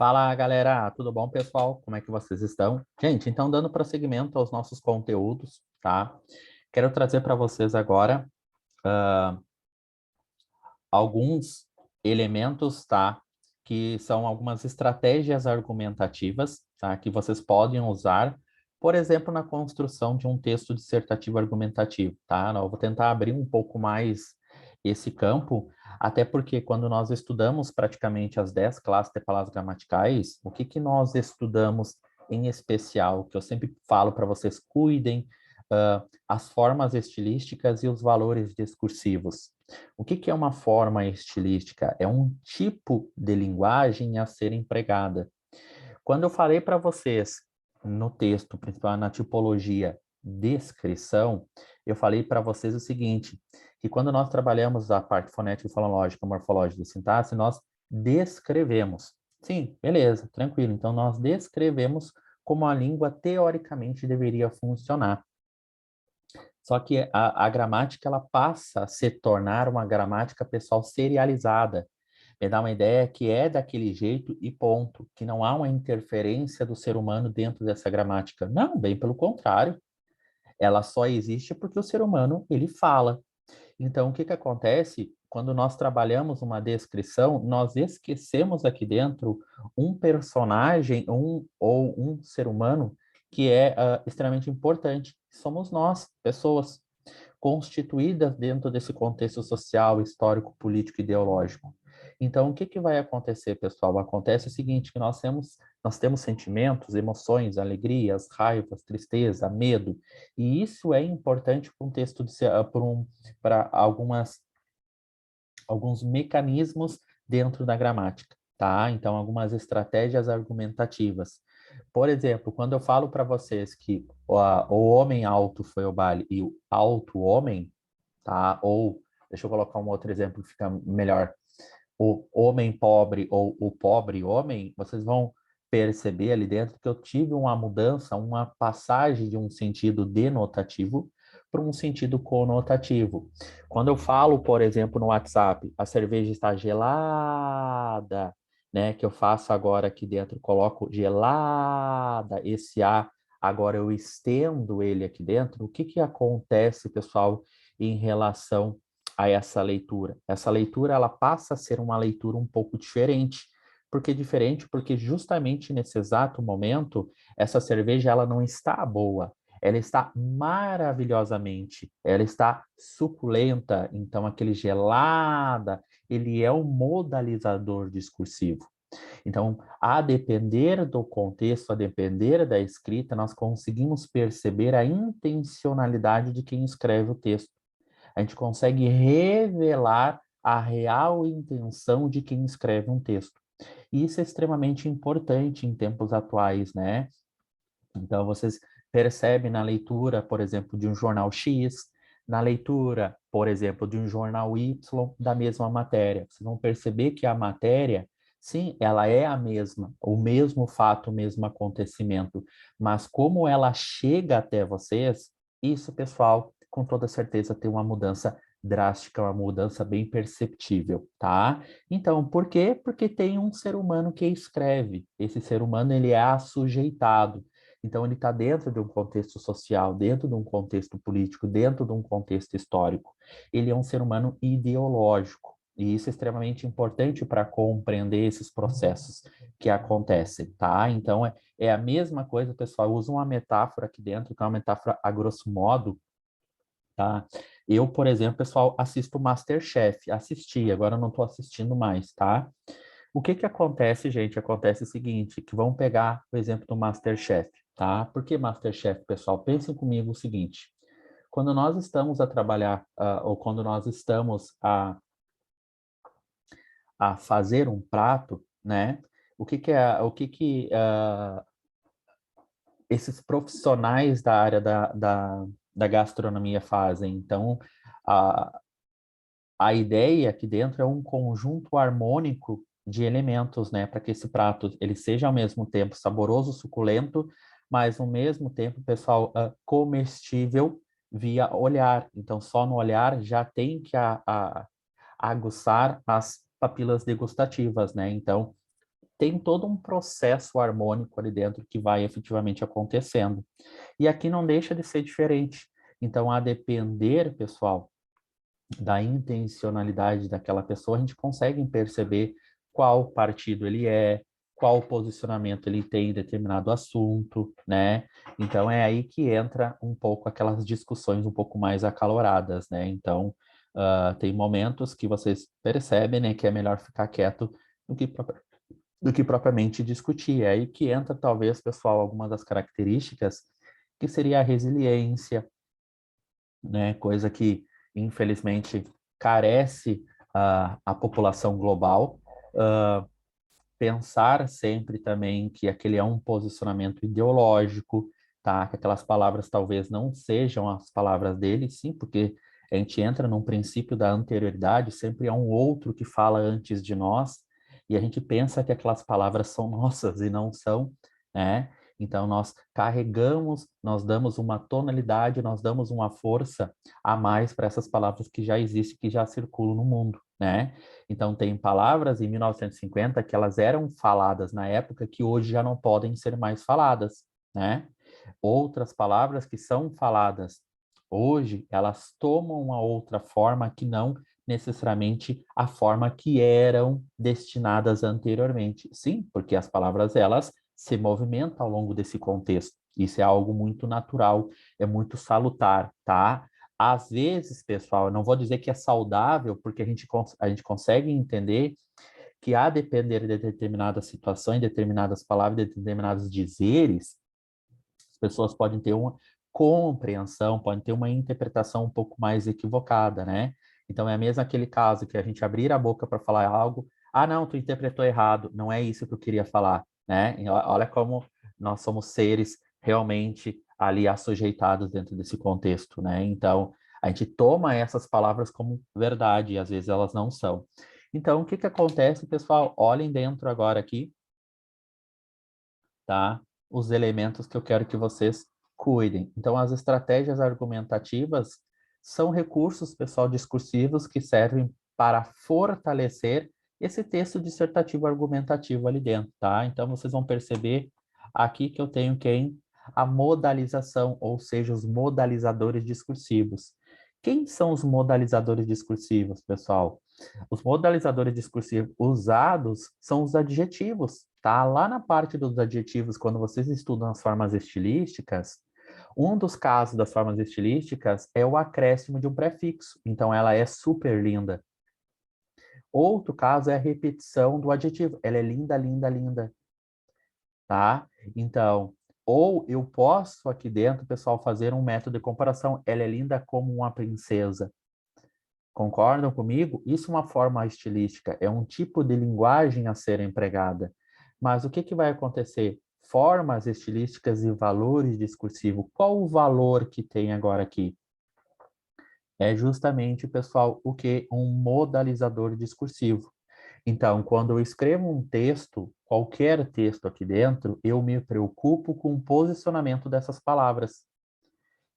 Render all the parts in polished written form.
Fala, galera, tudo bom, pessoal? Como é que vocês estão? Gente, então dando prosseguimento aos nossos conteúdos, tá? Quero trazer para vocês agora alguns elementos, tá? Que são algumas estratégias argumentativas, tá? Que vocês podem usar, por exemplo, na construção de um texto dissertativo argumentativo, tá? Eu vou tentar abrir um pouco mais esse campo, até porque quando nós estudamos praticamente as 10 classes de palavras gramaticais, o que que nós estudamos em especial, que eu sempre falo para vocês, cuidem as formas estilísticas e os valores discursivos. O que que é uma forma estilística? É um tipo de linguagem a ser empregada. Quando eu falei para vocês no texto, principalmente na tipologia descrição, eu falei para vocês o seguinte, que quando nós trabalhamos a parte fonética, fonológica, morfológica e sintaxe, nós descrevemos. Sim, beleza, tranquilo. Então, nós descrevemos como a língua teoricamente deveria funcionar. Só que a gramática ela passa a se tornar uma gramática pessoal serializada. Me dá uma ideia que é daquele jeito e ponto, que não há uma interferência do ser humano dentro dessa gramática. Não, bem pelo contrário. Ela só existe porque o ser humano ele fala. Então, o que que acontece? Quando nós trabalhamos uma descrição, nós esquecemos aqui dentro um personagem ou um ser humano que é extremamente importante. Somos nós, pessoas constituídas dentro desse contexto social, histórico, político, ideológico. Então, o que que vai acontecer, pessoal? Acontece o seguinte, que nós temos sentimentos, emoções, alegrias, raivas, tristeza, medo, e isso é importante para um texto para alguns mecanismos dentro da gramática, tá? Então, algumas estratégias argumentativas. Por exemplo, quando eu falo para vocês que o homem alto foi ao baile e o alto homem, tá? Ou, deixa eu colocar um outro exemplo que fica melhor. O homem pobre ou o pobre homem, vocês vão perceber ali dentro que eu tive uma mudança, uma passagem de um sentido denotativo para um sentido conotativo. Quando eu falo, por exemplo, no WhatsApp, a cerveja está gelada, né? Que eu faço agora aqui dentro, coloco gelada, esse A, agora eu estendo ele aqui dentro. O que que acontece, pessoal, em relação a essa leitura? Essa leitura ela passa a ser uma leitura um pouco diferente. Por que diferente? Porque justamente nesse exato momento, essa cerveja ela não está boa, ela está maravilhosamente, ela está suculenta, então aquele gelada, ele é um modalizador discursivo. Então, a depender do contexto, a depender da escrita, nós conseguimos perceber a intencionalidade de quem escreve o texto. A gente consegue revelar a real intenção de quem escreve um texto. E isso é extremamente importante em tempos atuais, né? Então, vocês percebem na leitura, por exemplo, de um jornal X, na leitura, por exemplo, de um jornal Y, da mesma matéria. Vocês vão perceber que a matéria, sim, ela é a mesma, o mesmo fato, o mesmo acontecimento, mas como ela chega até vocês, isso, pessoal, com toda certeza tem uma mudança drástica, uma mudança bem perceptível, tá? Então, por quê? Porque tem um ser humano que escreve. Esse ser humano, ele é assujeitado. Então, ele está dentro de um contexto social, dentro de um contexto político, dentro de um contexto histórico. Ele é um ser humano ideológico. E isso é extremamente importante para compreender esses processos que acontecem, tá? Então, é a mesma coisa, pessoal. Usa uma metáfora aqui dentro, que é uma metáfora a grosso modo, tá? Eu, por exemplo, pessoal, assisto MasterChef. Assisti, agora eu não estou assistindo mais, tá? O que que acontece, gente? Acontece o seguinte, que vamos pegar o exemplo do MasterChef, tá? Por que MasterChef, pessoal? Pensem comigo o seguinte, quando nós estamos a trabalhar, ou quando nós estamos a fazer um prato, né? O que que esses profissionais da área da gastronomia fazem? Então, a, a ideia aqui dentro é um conjunto harmônico de elementos, né, para que esse prato ele seja ao mesmo tempo saboroso, suculento, mas ao mesmo tempo, pessoal, comestível via olhar. Então, só no olhar já tem que aguçar as papilas degustativas, né? Então, tem todo um processo harmônico ali dentro que vai efetivamente acontecendo. E aqui não deixa de ser diferente. Então, a depender, pessoal, da intencionalidade daquela pessoa, a gente consegue perceber qual partido ele é, qual posicionamento ele tem em determinado assunto, né? Então é aí que entra um pouco aquelas discussões um pouco mais acaloradas, né? Então tem momentos que vocês percebem, né, que é melhor ficar quieto do que, do que propriamente discutir. É aí que entra talvez, pessoal, algumas das características que seria a resiliência, né? Coisa que, infelizmente, carece a população global. Pensar sempre também que aquele é um posicionamento ideológico, tá? Que aquelas palavras talvez não sejam as palavras dele, sim, porque a gente entra num princípio da anterioridade, sempre é um outro que fala antes de nós, e a gente pensa que aquelas palavras são nossas e não são, né? Então, nós carregamos, nós damos uma tonalidade, nós damos uma força a mais para essas palavras que já existem, que já circulam no mundo, né? Então, tem palavras em 1950 que elas eram faladas na época que hoje já não podem ser mais faladas, né? Outras palavras que são faladas hoje, elas tomam uma outra forma que não necessariamente a forma que eram destinadas anteriormente. Sim, porque as palavras, elas se movimentam ao longo desse contexto. Isso é algo muito natural, é muito salutar, tá? Às vezes, pessoal, eu não vou dizer que é saudável, porque a gente consegue entender que, a depender de determinadas situações, determinadas palavras, de determinados dizeres, as pessoas podem ter uma compreensão, podem ter uma interpretação um pouco mais equivocada, né? Então, é mesmo aquele caso que a gente abrir a boca para falar algo, ah, não, tu interpretou errado, não é isso que eu queria falar, né? E olha como nós somos seres realmente ali assujeitados dentro desse contexto, né? Então, a gente toma essas palavras como verdade, e às vezes elas não são. Então, o que que acontece, pessoal? Olhem dentro agora aqui, tá? Os elementos que eu quero que vocês cuidem. Então, as estratégias argumentativas são recursos, pessoal, discursivos que servem para fortalecer esse texto dissertativo argumentativo ali dentro, tá? Então, vocês vão perceber aqui que eu tenho quem? A modalização, ou seja, os modalizadores discursivos. Quem são os modalizadores discursivos, pessoal? Os modalizadores discursivos usados são os adjetivos, tá? Lá na parte dos adjetivos, quando vocês estudam as formas estilísticas, um dos casos das formas estilísticas é o acréscimo de um prefixo. Então, ela é super linda. Outro caso é a repetição do adjetivo. Ela é linda, linda, linda, tá? Então, ou eu posso aqui dentro, pessoal, fazer um método de comparação. Ela é linda como uma princesa. Concordam comigo? Isso é uma forma estilística, é um tipo de linguagem a ser empregada. Mas o que que vai acontecer? Formas estilísticas e valores discursivos. Qual o valor que tem agora aqui? É justamente, pessoal, o que? Um modalizador discursivo. Então, quando eu escrevo um texto, qualquer texto aqui dentro, eu me preocupo com o posicionamento dessas palavras.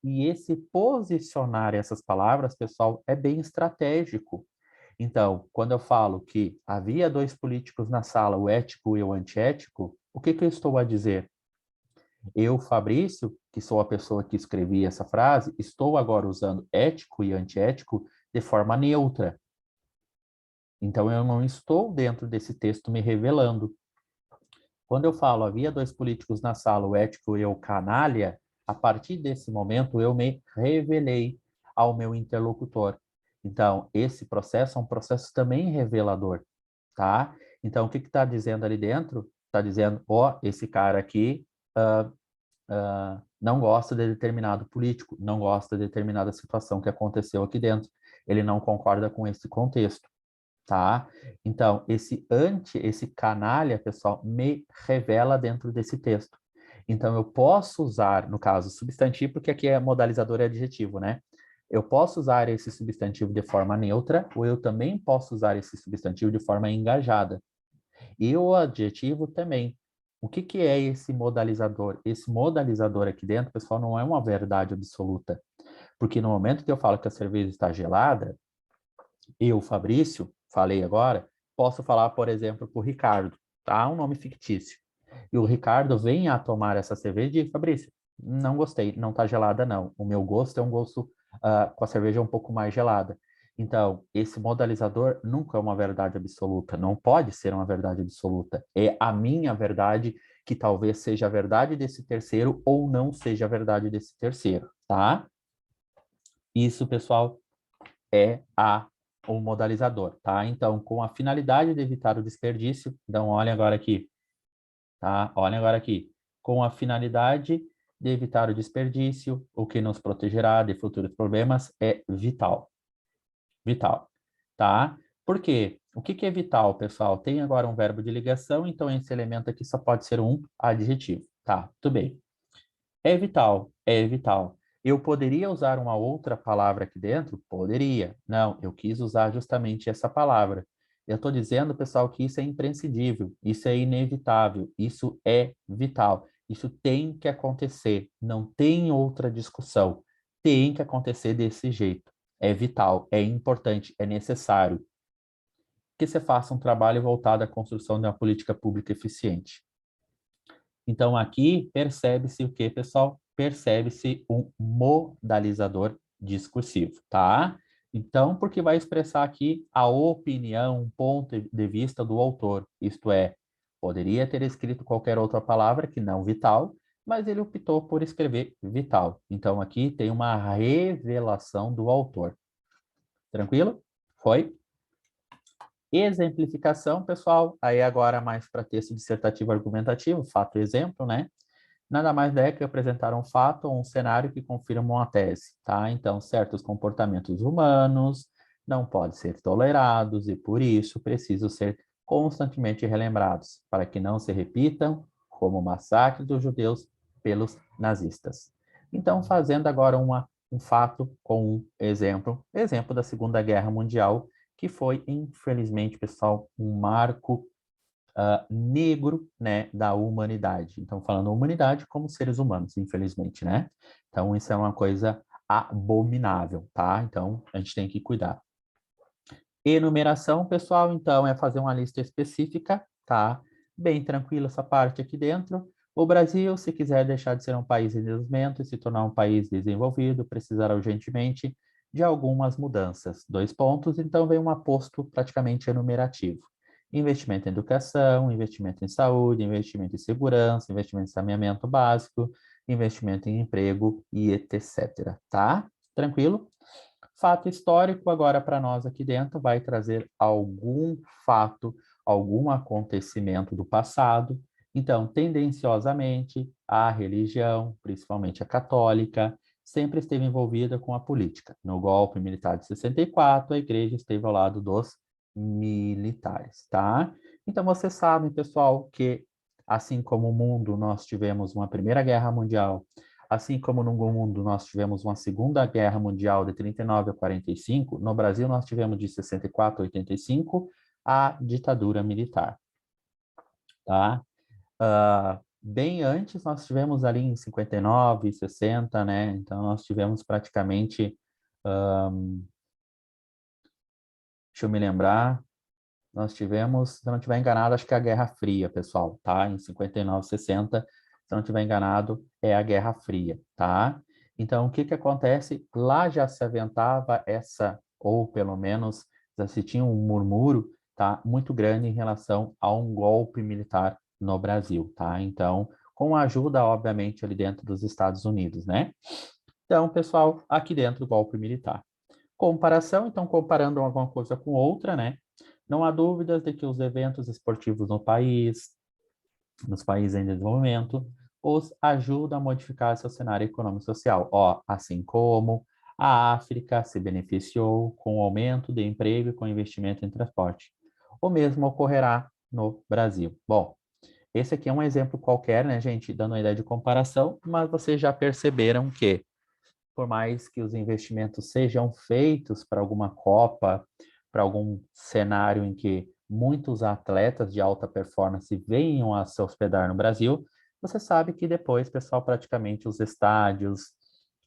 E esse posicionar essas palavras, pessoal, é bem estratégico. Então, quando eu falo que havia dois políticos na sala, o ético e o antiético, o que que eu estou a dizer? Eu, Fabrício, que sou a pessoa que escrevi essa frase, estou agora usando ético e antiético de forma neutra. Então, eu não estou dentro desse texto me revelando. Quando eu falo havia dois políticos na sala, o ético e o canalha, a partir desse momento eu me revelei ao meu interlocutor. Então, esse processo é um processo também revelador, tá? Então, o que está dizendo ali dentro? Está dizendo, ó, esse cara aqui não gosta de determinado político, não gosta de determinada situação que aconteceu aqui dentro. Ele não concorda com esse contexto, tá? Então, esse canalha, pessoal, me revela dentro desse texto. Então, eu posso usar, no caso, substantivo, porque aqui é modalizador e adjetivo, né? Eu posso usar esse substantivo de forma neutra, ou eu também posso usar esse substantivo de forma engajada. E o adjetivo também. O que que é esse modalizador? Esse modalizador aqui dentro, pessoal, não é uma verdade absoluta. Porque no momento que eu falo que a cerveja está gelada, eu, Fabrício, falei agora, posso falar, por exemplo, para o Ricardo. tá? Um nome fictício. E o Ricardo vem a tomar essa cerveja e diz, Fabrício, não gostei, não tá gelada não. O meu gosto é um gosto com a cerveja um pouco mais gelada. Então, esse modalizador nunca é uma verdade absoluta, não pode ser uma verdade absoluta. É a minha verdade que talvez seja a verdade desse terceiro ou não seja a verdade desse terceiro, tá? Isso, pessoal, é o modalizador, tá? Então, com a finalidade de evitar o desperdício, então olhem agora aqui, tá? Olhem agora aqui. Com a finalidade de evitar o desperdício, o que nos protegerá de futuros problemas é vital. Vital, tá? Por quê? O que que é vital, pessoal? Tem agora um verbo de ligação, então esse elemento aqui só pode ser um adjetivo. Tá, tudo bem. É vital, é vital. Eu poderia usar uma outra palavra aqui dentro? Poderia. Não, eu quis usar justamente essa palavra. Eu estou dizendo, pessoal, que isso é imprescindível, isso é inevitável, isso é vital. Isso tem que acontecer, não tem outra discussão. Tem que acontecer desse jeito. É vital, é importante, é necessário que você faça um trabalho voltado à construção de uma política pública eficiente. Então, aqui percebe-se o que, pessoal? Percebe-se um modalizador discursivo, tá? Então, porque vai expressar aqui a opinião, um ponto de vista do autor, isto é, poderia ter escrito qualquer outra palavra que não vital, mas ele optou por escrever vital. Então, aqui tem uma revelação do autor. Tranquilo? Foi? Exemplificação, pessoal, aí agora mais para texto dissertativo argumentativo, fato e exemplo, né? Nada mais é que apresentar um fato ou um cenário que confirma uma tese, tá? Então, certos comportamentos humanos não podem ser tolerados e, por isso, precisam ser constantemente relembrados, para que não se repitam como o massacre dos judeus pelos nazistas. Então, fazendo agora um fato com um exemplo da Segunda Guerra Mundial, que foi, infelizmente, pessoal, um marco negro, né, da humanidade. Então, falando humanidade como seres humanos, infelizmente, né? Então, isso é uma coisa abominável, tá? Então, a gente tem que cuidar. Enumeração, pessoal, então, é fazer uma lista específica, tá? Bem tranquilo essa parte aqui dentro. O Brasil, se quiser deixar de ser um país em desenvolvimento e se tornar um país desenvolvido, precisará urgentemente de algumas mudanças. 2 pontos, então vem um aposto praticamente enumerativo. Investimento em educação, investimento em saúde, investimento em segurança, investimento em saneamento básico, investimento em emprego e etc. Tá? Tranquilo? Fato histórico, agora para nós aqui dentro, vai trazer algum fato, algum acontecimento do passado. Então, tendenciosamente, a religião, principalmente a católica, sempre esteve envolvida com a política. No golpe militar de 64, a igreja esteve ao lado dos militares, tá? Então, vocês sabem, pessoal, que assim como o mundo, nós tivemos uma Primeira Guerra Mundial, assim como no mundo nós tivemos uma Segunda Guerra Mundial de 39 a 45, no Brasil nós tivemos de 64 a 85 a ditadura militar, tá? Bem antes nós tivemos ali em 59, 60, né? Então nós tivemos praticamente, deixa eu me lembrar, nós tivemos, se eu não estiver enganado, acho que é a Guerra Fria, pessoal, tá? Em 59, 60, se eu não estiver enganado, é a Guerra Fria, tá? Então, o que que acontece? Lá já se aventava essa, ou pelo menos já se tinha um murmúrio, tá? Muito grande em relação a um golpe militar no Brasil, tá? Então, com a ajuda, obviamente, ali dentro dos Estados Unidos, né? Então, pessoal, aqui dentro, golpe militar. Comparação, então, comparando alguma coisa com outra, né? Não há dúvidas de que os eventos esportivos no país, nos países em desenvolvimento, os ajudam a modificar seu cenário econômico e social. Ó, assim como a África se beneficiou com o aumento de emprego e com investimento em transporte. O mesmo ocorrerá no Brasil. Bom, esse aqui é um exemplo qualquer, né, gente, dando uma ideia de comparação, mas vocês já perceberam que por mais que os investimentos sejam feitos para alguma Copa, para algum cenário em que muitos atletas de alta performance venham a se hospedar no Brasil, você sabe que depois, pessoal, praticamente os estádios,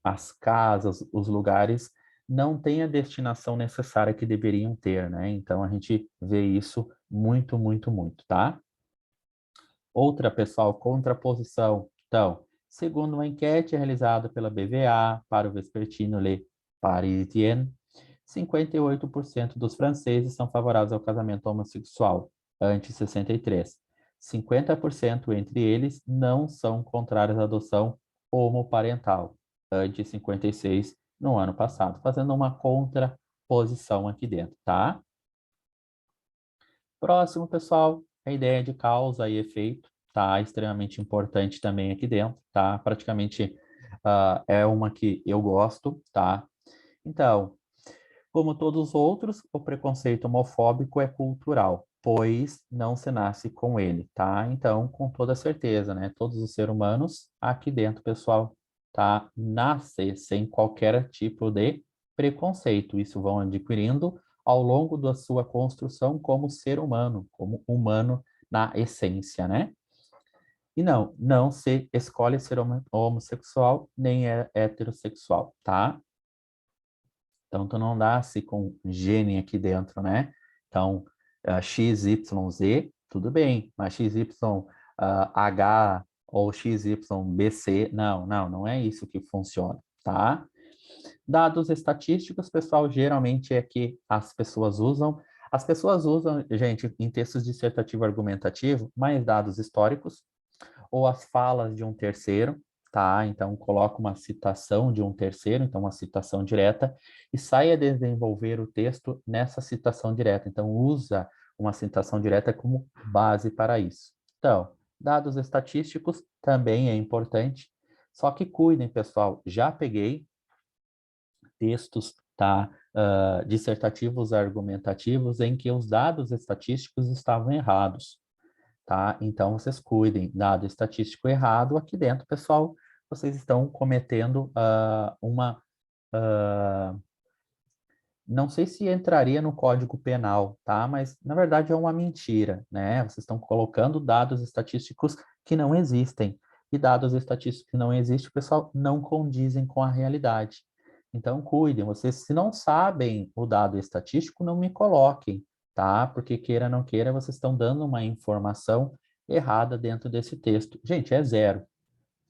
as casas, os lugares não têm a destinação necessária que deveriam ter, né? Então a gente vê isso muito, muito, muito, tá? Outra, pessoal, contraposição. Então, segundo uma enquete realizada pela BVA para o vespertino Le Parisien, 58% dos franceses são favoráveis ao casamento homossexual, ante 63. 50% entre eles não são contrários à adoção homoparental, ante 56 no ano passado, fazendo uma contraposição aqui dentro, tá? Próximo, pessoal, a ideia de causa e efeito, tá? Extremamente importante também aqui dentro, tá? Praticamente é uma que eu gosto, tá? Então, como todos os outros, o preconceito homofóbico é cultural, pois não se nasce com ele, tá? Então, com toda certeza, né? Todos os seres humanos aqui dentro, pessoal, tá? Nasce sem qualquer tipo de preconceito. Isso vão adquirindo ao longo da sua construção como ser humano, como humano na essência, né? E não se escolhe ser homossexual nem é heterossexual, tá? Então, tu não nasce com gene aqui dentro, né? Então, XYZ, tudo bem, mas XYH ou XYBC, não é isso que funciona, tá? Dados estatísticos, pessoal, geralmente é que as pessoas usam, gente, em textos dissertativo argumentativo, mais dados históricos, ou as falas de um terceiro, tá? Então, coloca uma citação de um terceiro, então uma citação direta, e sai a desenvolver o texto nessa citação direta. Então, usa uma citação direta como base para isso. Então, dados estatísticos também é importante, só que cuidem, pessoal, já peguei textos, tá? Dissertativos argumentativos em que os dados estatísticos estavam errados, tá? Então, vocês cuidem, dado estatístico errado, aqui dentro, pessoal, vocês estão cometendo não sei se entraria no Código Penal, tá? Mas, na verdade, é uma mentira, né? Vocês estão colocando dados estatísticos que não existem. E dados estatísticos que não existem, pessoal, não condizem com a realidade. Então, cuidem. Vocês, se não sabem o dado estatístico, não me coloquem, tá? Porque queira ou não queira, vocês estão dando uma informação errada dentro desse texto. Gente, é zero,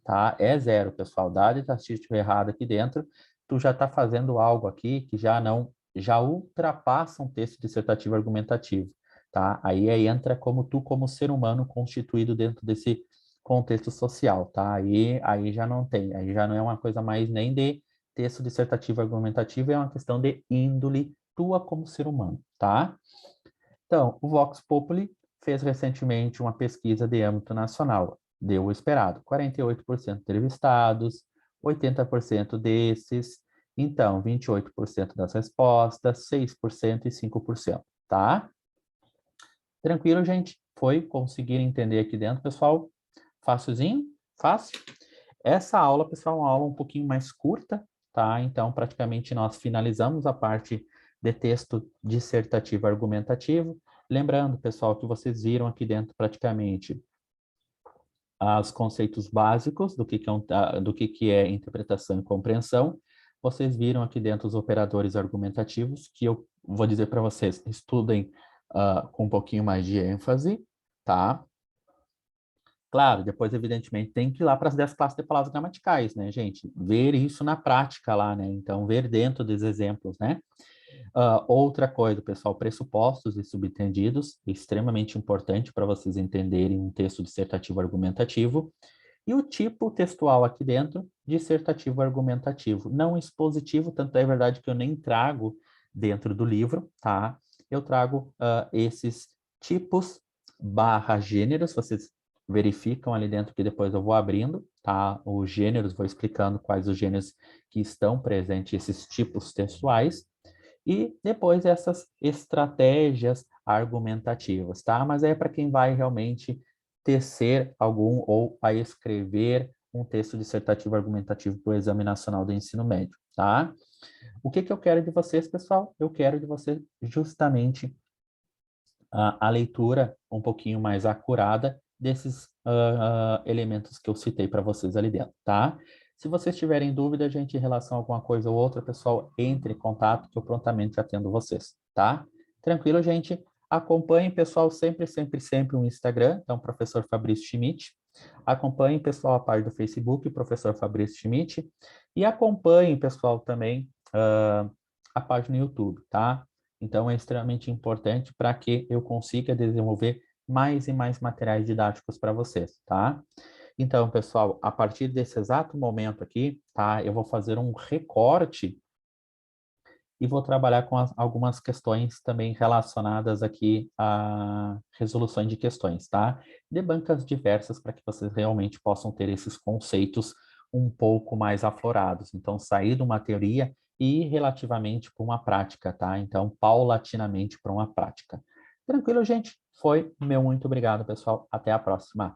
tá? É zero, pessoal. Dado estatístico errado aqui dentro, tu já está fazendo algo aqui que já ultrapassa um texto dissertativo argumentativo, tá? Aí entra como tu, como ser humano constituído dentro desse contexto social, tá? Aí já não tem, aí já não é uma coisa mais nem de texto dissertativo argumentativo, é uma questão de índole tua como ser humano, tá? Então, o Vox Populi fez recentemente uma pesquisa de âmbito nacional. Deu o esperado, 48% entrevistados, 80% desses, então, 28% das respostas, 6% e 5%, tá? Tranquilo, gente? Foi conseguir entender aqui dentro, pessoal? Facilzinho? Fácil? Essa aula, pessoal, é uma aula um pouquinho mais curta, tá? Então, praticamente nós finalizamos a parte de texto dissertativo argumentativo. Lembrando, pessoal, que vocês viram aqui dentro praticamente os conceitos básicos do que é interpretação e compreensão. Vocês viram aqui dentro os operadores argumentativos, que eu vou dizer para vocês, estudem com um pouquinho mais de ênfase, tá? Claro, depois, evidentemente, tem que ir lá para as 10 classes de palavras gramaticais, né, gente? Ver isso na prática lá, né? Então, ver dentro dos exemplos, né? Outra coisa, pessoal, pressupostos e subentendidos, extremamente importante para vocês entenderem um texto dissertativo argumentativo. E o tipo textual aqui dentro, dissertativo argumentativo, não expositivo, tanto é verdade que eu nem trago dentro do livro, tá? Eu trago esses tipos barra gêneros, vocês verificam ali dentro que depois eu vou abrindo, tá? Os gêneros, vou explicando quais os gêneros que estão presentes, esses tipos textuais, e depois essas estratégias argumentativas, tá? Mas é para quem vai realmente tecer algum ou a escrever um texto dissertativo argumentativo para o Exame Nacional do Ensino Médio, tá? O que eu quero de vocês, pessoal? Eu quero de vocês justamente a leitura um pouquinho mais acurada desses elementos que eu citei para vocês ali dentro, tá? Se vocês tiverem dúvida, gente, em relação a alguma coisa ou outra, pessoal, entre em contato que eu prontamente atendo vocês, tá? Tranquilo, gente? Acompanhe, pessoal, sempre, sempre, sempre o Instagram, então, professor Fabrício Schmidt. Acompanhe, pessoal, a página do Facebook, professor Fabrício Schmidt. E acompanhe, pessoal, também a página no YouTube, tá? Então, é extremamente importante para que eu consiga desenvolver mais e mais materiais didáticos para vocês, tá? Então, pessoal, a partir desse exato momento aqui, tá? Eu vou fazer um recorte e vou trabalhar com algumas questões também relacionadas aqui a resoluções de questões, tá? De bancas diversas para que vocês realmente possam ter esses conceitos um pouco mais aflorados. Então, sair de uma teoria e ir relativamente para uma prática, tá? Então, paulatinamente para uma prática. Tranquilo, gente? Foi. Meu muito obrigado, pessoal. Até a próxima.